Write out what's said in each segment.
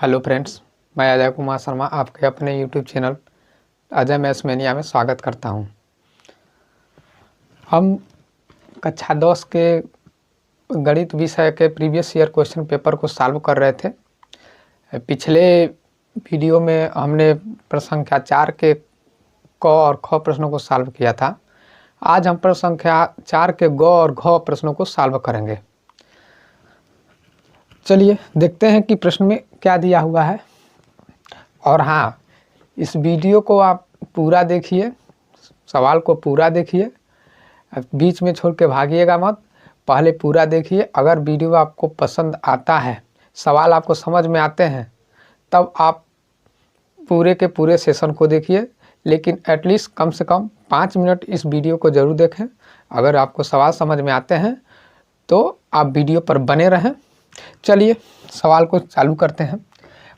Hello friends, मैं अजय कुमार शर्मा आपके अपने YouTube channel Ajay maths mania में स्वागत करता हूं। हम कक्षा 10 के गणित विषय के प्रीवियस ईयर क्वेश्चन पेपर को सॉल्व कर रहे थे। पिछले वीडियो में हमने प्रश्न संख्या 4 के क और ख प्रश्नों को सॉल्व किया था। आज हम प्रश्न संख्या 4 के ग और घ प्रश्नों को सॉल्व करेंगे। चलिए देखते हैं कि प्रश्न में क्या दिया हुआ है। और हाँ, इस वीडियो को आप पूरा देखिए, सवाल को पूरा देखिए, बीच में छोड़ के भागिएगा मत, पहले पूरा देखिए। अगर वीडियो आपको पसंद आता है, सवाल आपको समझ में आते हैं, तब आप पूरे के पूरे सेशन को देखिए, लेकिन एटलीस्ट कम से कम 5 मिनट इस वीडियो को ज़रूर देखें। अगर आपको सवाल समझ में आते हैं तो आप वीडियो पर बने रहें। चलिए सवाल को चालू करते हैं।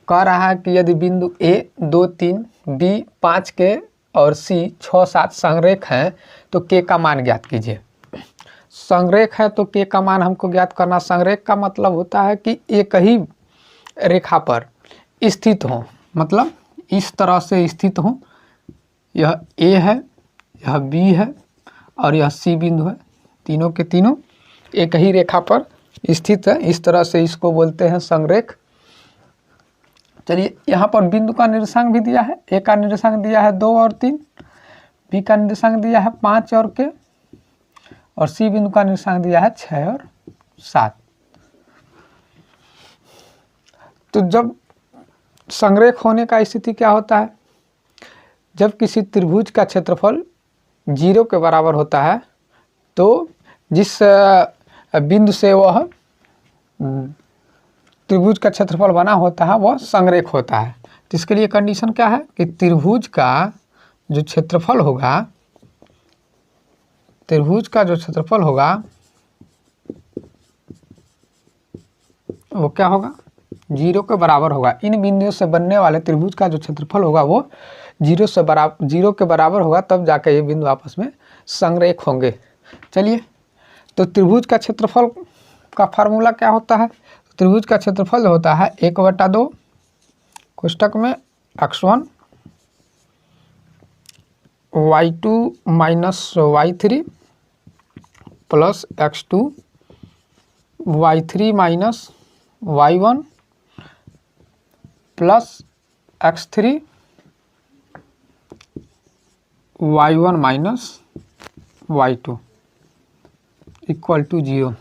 कह रहा है कि यदि बिंदु A 2, 3, B 5 के और C 6, 7 संरेख हैं तो K का मान ज्ञात कीजिए। संरेख है तो K का मान हमको ज्ञात करना। संरेख का मतलब होता है कि एक ही रेखा पर स्थित हो, मतलब इस तरह से स्थित हो। यह A है, यह B है और यह C बिंदु है। तीनों के तीनों एक ही रेखा पर स्थित है। इस तरह से इसको बोलते हैं संरेख। चलिए यहाँ पर बिंदु का निर्देशांक भी दिया है। ए का निर्देशांक दिया है 2 और 3, बी का निर्देशांक दिया है 5 और के, और सी बिंदु का निर्देशांक दिया है 6 और 7। तो जब संरेख होने का स्थिति क्या होता है? जब किसी त्रिभुज का क्षेत्रफल 0 के बराबर होता है तो जिस बिंदु से वह त्रिभुज का क्षेत्रफल बना होता है वह संरेख होता है। तो इसके लिए कंडीशन क्या है कि त्रिभुज का जो क्षेत्रफल होगा, त्रिभुज का जो क्षेत्रफल होगा वो क्या होगा? 0 के बराबर होगा। इन बिंदुओं से बनने वाले त्रिभुज का जो क्षेत्रफल होगा वो 0 के बराबर होगा, तब जाके ये बिंदु आपस में संरेख होंगे। चलिए, तो त्रिभुज का क्षेत्रफल का फार्मूला क्या होता है? त्रिभुज का क्षेत्रफल होता है 1/2 कोष्टक में x1 y2 minus y3 plus x2 y3 minus y1 plus x3 y1 minus y2 equal to 0।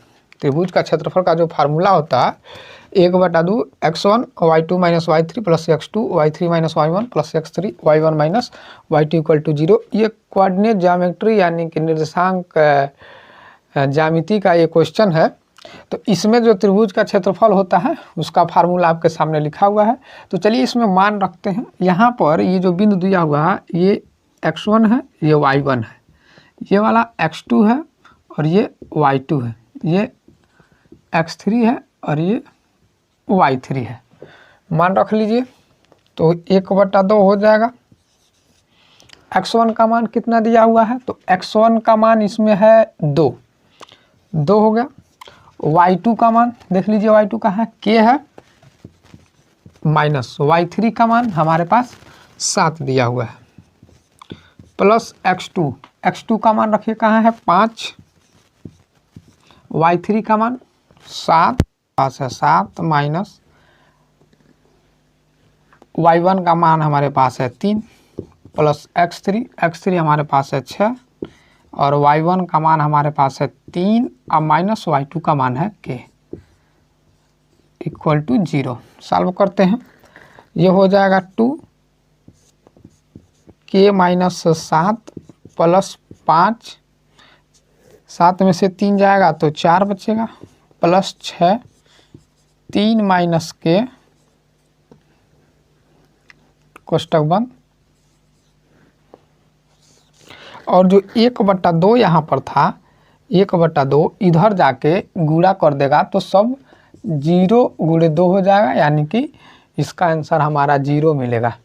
त्रिभुज का क्षेत्रफल का जो फार्मूला होता है 1/2 x1 y2 minus y3 plus x2 y3 minus y1 plus x3 y1 minus y2 equal to 0। ये coordinate geometry यानी कि निर्देशांक ज्यामिति का ये क्वेश्चन है। तो इसमें जो त्रिभुज का क्षेत्रफल होता है उसका फार्मूला आपके सामने लिखा हुआ है। तो चलिए इसमें मान रखते हैं। यहाँ पर ये जो बिंदु दिया हुआ है ये x1 है, ये y1 है, ये वाला x2 है और ये y2 है, ये x3 है और ये y3 है। मान रख लीजिए। तो 1/2 हो जाएगा। x1 का मान कितना दिया हुआ है? तो x1 का मान इसमें है 2 हो गया। y2 का मान देख लीजिए, y2 का है k है, माइनस y3 का मान हमारे पास 7 दिया हुआ है, प्लस x2 का मान रखिए कहाँ है? 5, y3 का मान 7 पास है 7, माइनस y1 का मान हमारे पास है 3 प्लस x3 हमारे पास है 6 और y1 का मान हमारे पास है 3 और माइनस y2 का मान है k इक्वल टू 0। सॉल्व करते हैं। ये हो जाएगा 2 k माइनस 7 प्लस 5, 7 में से 3 जाएगा तो 4 बचेगा, प्लस 6, 3 माइनस k कोष्टक बंद। और जो 1/2 यहाँ पर था, 1/2 इधर जाके गुणा कर देगा तो सब 0 गुणे 2 हो जाएगा, यानी कि इसका आंसर हमारा 0 मिलेगा।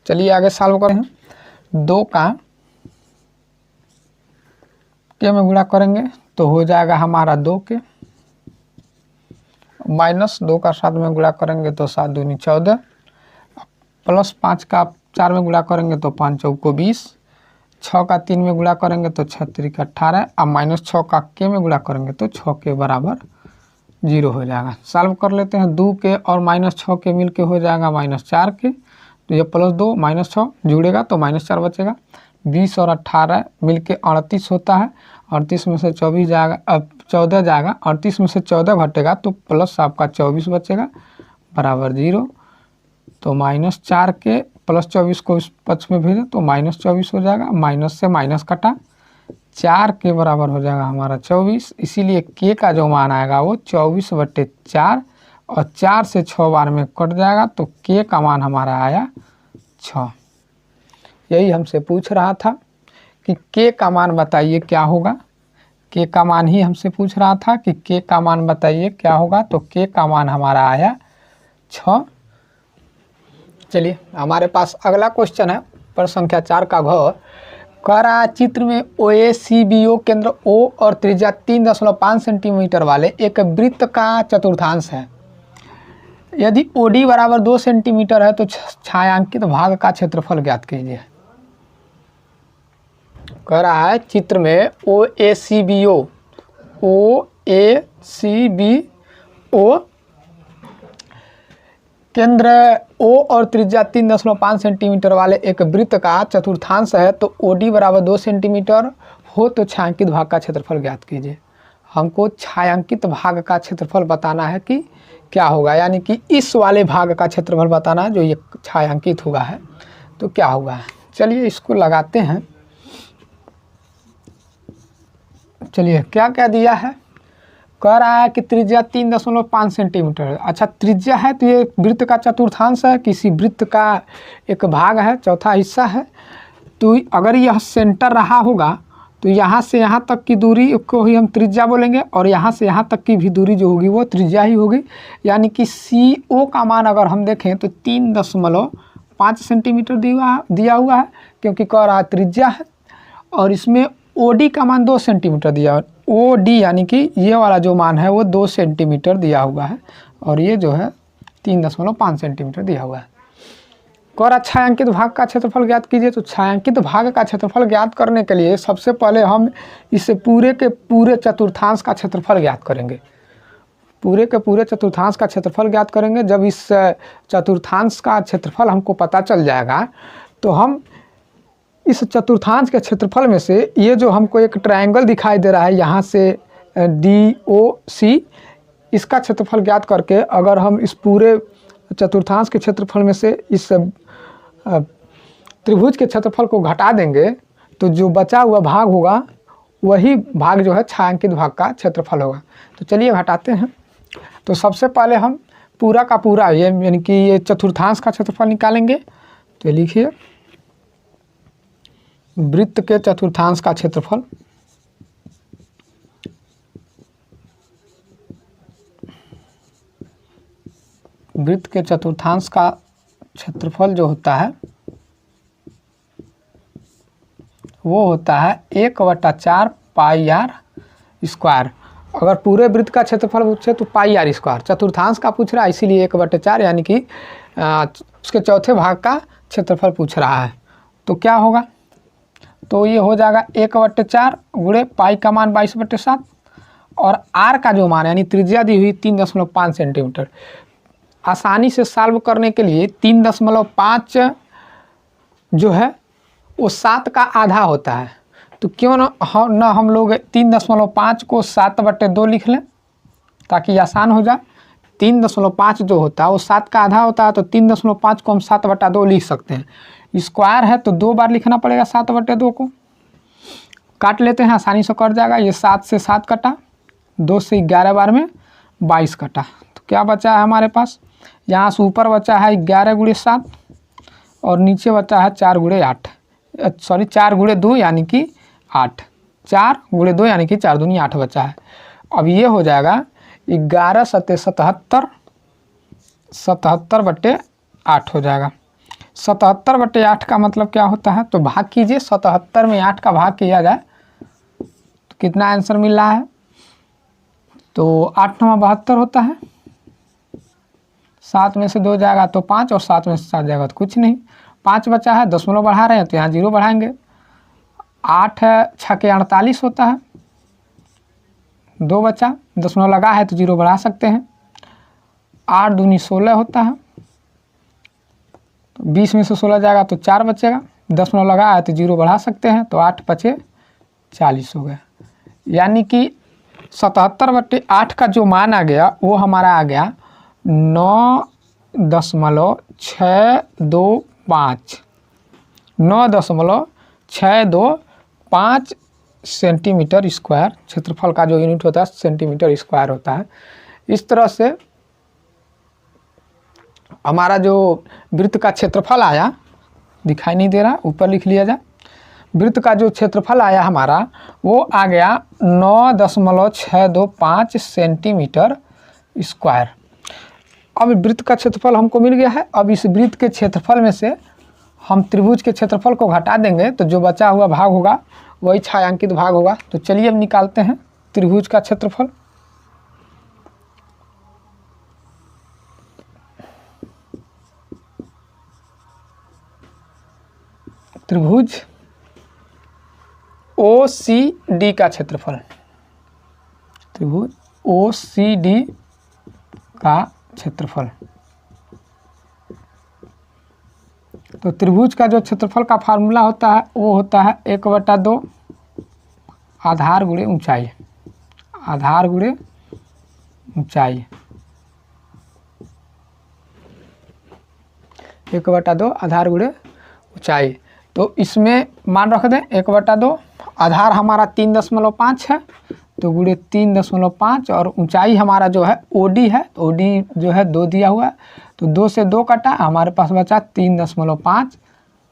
चलिए आगे सॉल्व करें। 2 का के में गुणा करेंगे तो हो जाएगा हमारा 2 के, -2 का 7 में गुणा करेंगे तो 7 दूनी 14, +5 का 4 में गुणा करेंगे तो 5 चौको 20, 6 का 3 में गुणा करेंगे तो 6 त्रिक 18, अब -6 का के में गुणा करेंगे तो 6 के बराबर 0 हो जाएगा। सॉल्व कर लेते हैं। 2 के और -6 के मिल के हो जाएगा -4 के, तो ये +2 -6 जुड़ेगा तो -4 बचेगा। 20 और 18 मिल के 38 होता है, 38 में से 24 जाएगा, अब 14 जाएगा, 38 में से 14 घटेगा तो प्लस आपका 24 बचेगा बराबर 0। तो -4 के +24 को इस पक्ष में भेजें तो -24 हो जाएगा, माइनस से माइनस कटा, 4 के बराबर हो जाएगा हमारा 24, इसीलिए के का जो मान आएगा वो 24/4 और 4 से 6 बार में कट जाएगा तो के का मान हमारा आया 6। यही हमसे पूछ रहा था कि के का मान बताइए क्या होगा, के का मान ही हमसे पूछ रहा था कि के का मान बताइए क्या होगा, तो के का मान हमारा आया 6। चलिए हमारे पास अगला क्वेश्चन है प्रश्न संख्या 4 का घ। कह रहा है चित्र में OACBO केंद्र O और त्रिज्या 3.5 सेंटीमीटर वाले एक वृत्त का चतुर्थांश है। यदि OD बराबर 2 सेंटीमीटर है तो छायांकित भाग का क्षेत्रफल ज्ञात कीजिए। कह रहा है चित्र में OACBO केंद्र O और त्रिज्या 3.5 सेंटीमीटर वाले एक वृत्त का चतुर्थांश है, तो OD बराबर 2 सेंटीमीटर हो तो छायांकित भाग का क्षेत्रफल ज्ञात कीजिए। हमको छायांकित भाग का क्षेत्रफल बताना है कि क्या होगा, यानी कि इस वाले भाग का क्षेत्रफल बताना है जो ये छायांकित हुआ है तो क्या होगा। चलिए इसको लगाते हैं। चलिए क्या क्या दिया है, कह रहा है कि त्रिज्या 3.5 सेंटीमीटर है। अच्छा त्रिज्या है तो ये वृत्त का चतुर्थांश है, किसी वृत्त का एक भाग है, चौथा हिस्सा है। तो अगर यह सेंटर रहा होगा तो यहाँ से यहाँ तक की दूरी को ही हम त्रिज्या बोलेंगे और यहाँ से यहाँ तक की भी दूरी जो होगी वो त्रिज्या ही होगी। यानी कि CO का मान अगर हम देखें तो 3.5 सेंटीमीटर दिया हुआ है, क्योंकि कह रहा त्रिज्या है। और इसमें OD का मान 2 सेंटीमीटर दिया हुआ है। OD यानी कि ये वाला जो मान है वो 2 सेंटीमीटर दिया हुआ है और ये जो है 3.5 सेंटीमीटर दिया हुआ है। कह छायांकित भाग का क्षेत्रफल ज्ञात कीजिए। तो छायांकित भाग का क्षेत्रफल ज्ञात करने के लिए सबसे पहले हम इसे पूरे के पूरे चतुर्थांश का क्षेत्रफल ज्ञात करेंगे। पूरे के पूरे चतुर्थांश का क्षेत्रफल ज्ञात करेंगे। जब इस चतुर्थांश का क्षेत्रफल हमको पता चल जाएगा तो हम इस चतुर्थांश के क्षेत्रफल में से ये जो हमको एक ट्रायंगल दिखाई दे रहा है यहाँ से DOC, इसका क्षेत्रफल ज्ञात करके अगर हम इस पूरे चतुर्थांश के क्षेत्रफल में से इस त्रिभुज के क्षेत्रफल को घटा देंगे तो जो बचा हुआ भाग होगा वही भाग जो है छायांकित भाग का क्षेत्रफल होगा। तो चलिए घटाते हैं। तो सबसे पहले हम पूरा का पूरा यानी कि ये चतुर्थांश का क्षेत्रफल निकालेंगे। तो लिखिए वृत्त के चतुर्थांश का क्षेत्रफल, वृत्त के चतुर्थांश का क्षेत्रफल जो होता है वो होता है 1/4 पाई r स्क्वायर। अगर पूरे वृत्त का क्षेत्रफल पूछे तो पाई r स्क्वायर, चतुर्थांश का पूछ रहा है इसीलिए 1/4 यानी कि उसके चौथे भाग का क्षेत्रफल पूछ रहा है। तो क्या होगा, तो ये हो जाएगा 1/4 गुणे पाई का मान 22/7 और r का जो मान यानी त्रिज्या दी हुई 3.5 सेंटीमीटर। आसानी से सॉल्व करने के लिए 3.5 जो है वो 7 का आधा होता है, तो क्यों ना हम लोग 3.5 को 7/2 लिख लें ताकि आसान हो जाए। 3.5 जो होता है वो 7 का आधा होता है, तो 3.5 को हम 7/2 लिख सकते हैं। स्क्वायर है तो 2 बार लिखना पड़ेगा 7/2 को। काट लेते हैं, आसानी से कट जाएगा। ये 7 से 7 कटा, 2 से 11 बार में 22 कटा। तो क्या बचा है हमारे पास, यहाँ से ऊपर बचा है 11 गुणे 7 और नीचे बचा है 4 गुणे 8, सॉरी 4 गुणे 2 यानी कि 8, 4 गुणे 2 यानी कि 4 दूनी 8 बचा है। अब ये हो जाएगा 11 × 77, 77/8 हो जाएगा। 77/8 का मतलब क्या होता है, तो भाग कीजिए। 77 में 8 का भाग किया जाए तो कितना आंसर मिल रहा है, तो 8×9 = 72 होता है। 7 में से 2 जाएगा तो 5 और 7 में से 7 जाएगा तो कुछ नहीं। 5 बचा है, दशमलव बढ़ा रहे हैं तो यहाँ 0 बढ़ाएंगे। 8 6 के 48 होता है, 2 बचा, दशमलव लगा है तो 0 बढ़ा सकते हैं। 8 दूनी 16 होता है, तो 20 में से 16 जाएगा तो 4 बचेगा, दशमलव लगा है तो 0 बढ़ा सकते हैं, तो 8 5 40 हो गया। यानी कि 77/8 का जो मान आ गया वो हमारा आ गया 9.625 9.625 सेंटीमीटर स्क्वायर। क्षेत्रफल का जो यूनिट होता है सेंटीमीटर स्क्वायर होता है। इस तरह से हमारा जो वृत्त का क्षेत्रफल आया, दिखाई नहीं दे रहा, ऊपर लिख लिया जाए। वृत्त का जो क्षेत्रफल आया हमारा वो आ गया 9.625 सेंटीमीटर स्क्वायर। अब वृत्त का क्षेत्रफल हमको मिल गया है। अब इस वृत्त के क्षेत्रफल में से हम त्रिभुज के क्षेत्रफल को घटा देंगे तो जो बचा हुआ भाग होगा वही छायांकित भाग होगा। तो चलिए अब निकालते हैं त्रिभुज का क्षेत्रफल। त्रिभुज OCD का क्षेत्रफल, त्रिभुज OCD का क्षेत्रफल। तो त्रिभुज का जो क्षेत्रफल का फार्मूला होता है वो होता है 1/2 आधार गुणे ऊंचाई, आधार गुणे ऊंचाई, 1/2 आधार गुणे ऊंचाई। तो इसमें मान रख दें 1/2, आधार हमारा 3.5 है तो गुणे 3.5, और ऊंचाई हमारा जो है OD है, तो OD जो है 2 दिया हुआ है, तो 2 से 2 कटा, हमारे पास बचा 3.5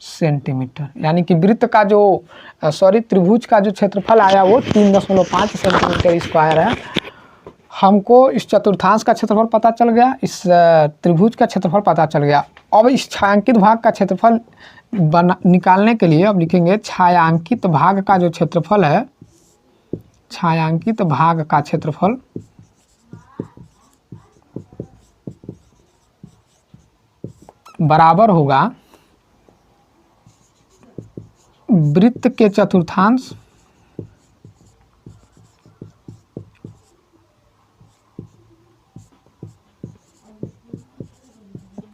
सेंटीमीटर। यानी कि वृत्त का जो त्रिभुज का जो क्षेत्रफल आया वो 3.5 सेंटीमीटर स्क्वायर है। हमको इस चतुर्थांश का क्षेत्रफल पता चल गया, इस त्रिभुज का क्षेत्रफल पता चल गया। अब इस छायांकित भाग का क्षेत्रफल निकालने के लिए अब लिखेंगे छायांकित भाग का जो क्षेत्रफल है, छायांकित भाग का क्षेत्रफल बराबर होगा वृत्त के चतुर्थांश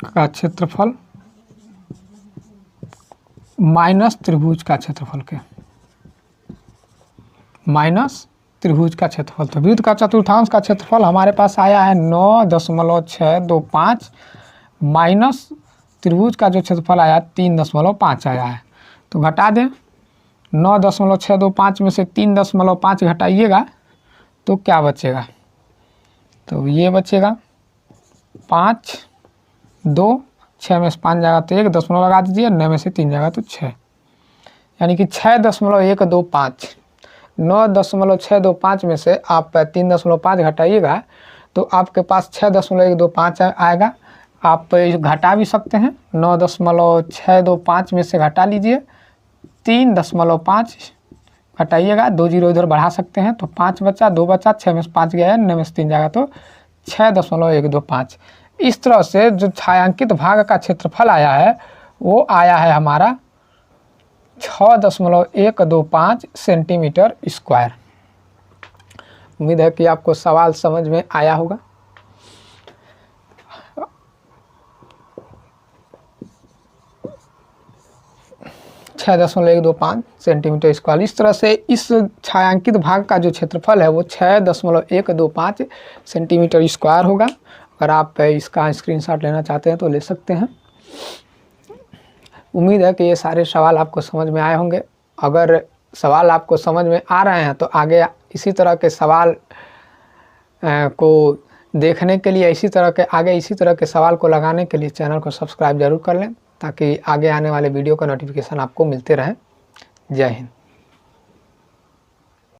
का क्षेत्रफल माइनस त्रिभुज का क्षेत्रफल के, माइनस त्रिभुज का क्षेत्रफल। तो वृत्त का चतुर्थांश का क्षेत्रफल हमारे पास आया है 9.625 माइनस त्रिभुज का जो क्षेत्रफल आया 3.5 आया है। तो घटा दें, 9.625 में से 3.5 घटाइएगा तो क्या बचेगा, तो ये बचेगा 5, 2, 6 में से 5 जाएगा तो 1, दशमलव लगा दीजिए, 9 में से 3 जाएगा तो 6, यानी कि 6.125। 9.625 में से आप 3.5 घटाइएगा तो आपके पास 6.125 आएगा। आप घटा भी सकते हैं, 9.625 में से घटा लीजिए, 3.5 घटाइएगा, 2 0 इधर बढ़ा सकते हैं तो 5 बचा, 2 बचा, 6 में से 5 गया है, 9 में से 3 जाएगा तो 6.125। इस तरह से जो छायांकित भाग का क्षेत्रफल आया है वो आया है हमारा 6.125 सेंटीमीटर स्क्वायर। उम्मीद है कि आपको सवाल समझ में आया होगा। Centimetre square. इस तरह से इस छायांकित भाग का जो क्षेत्रफल है वो 6.125 सेंटीमीटर स्क्वायर होगा। अगर आप इसका स्क्रीनशॉट लेना चाहते हैं तो ले सकते हैं। उम्मीद है कि ये सारे सवाल आपको समझ में आए होंगे। अगर सवाल आपको समझ में आ रहे हैं तो आगे इसी तरह के सवाल को देखने के लिए, इसी तरह के सवाल को लगाने के लिए चैनल को सब्सक्राइब जरूर कर लें ताकि आगे आने वाले वीडियो का नोटिफिकेशन आपको मिलते रहे। जय हिंद।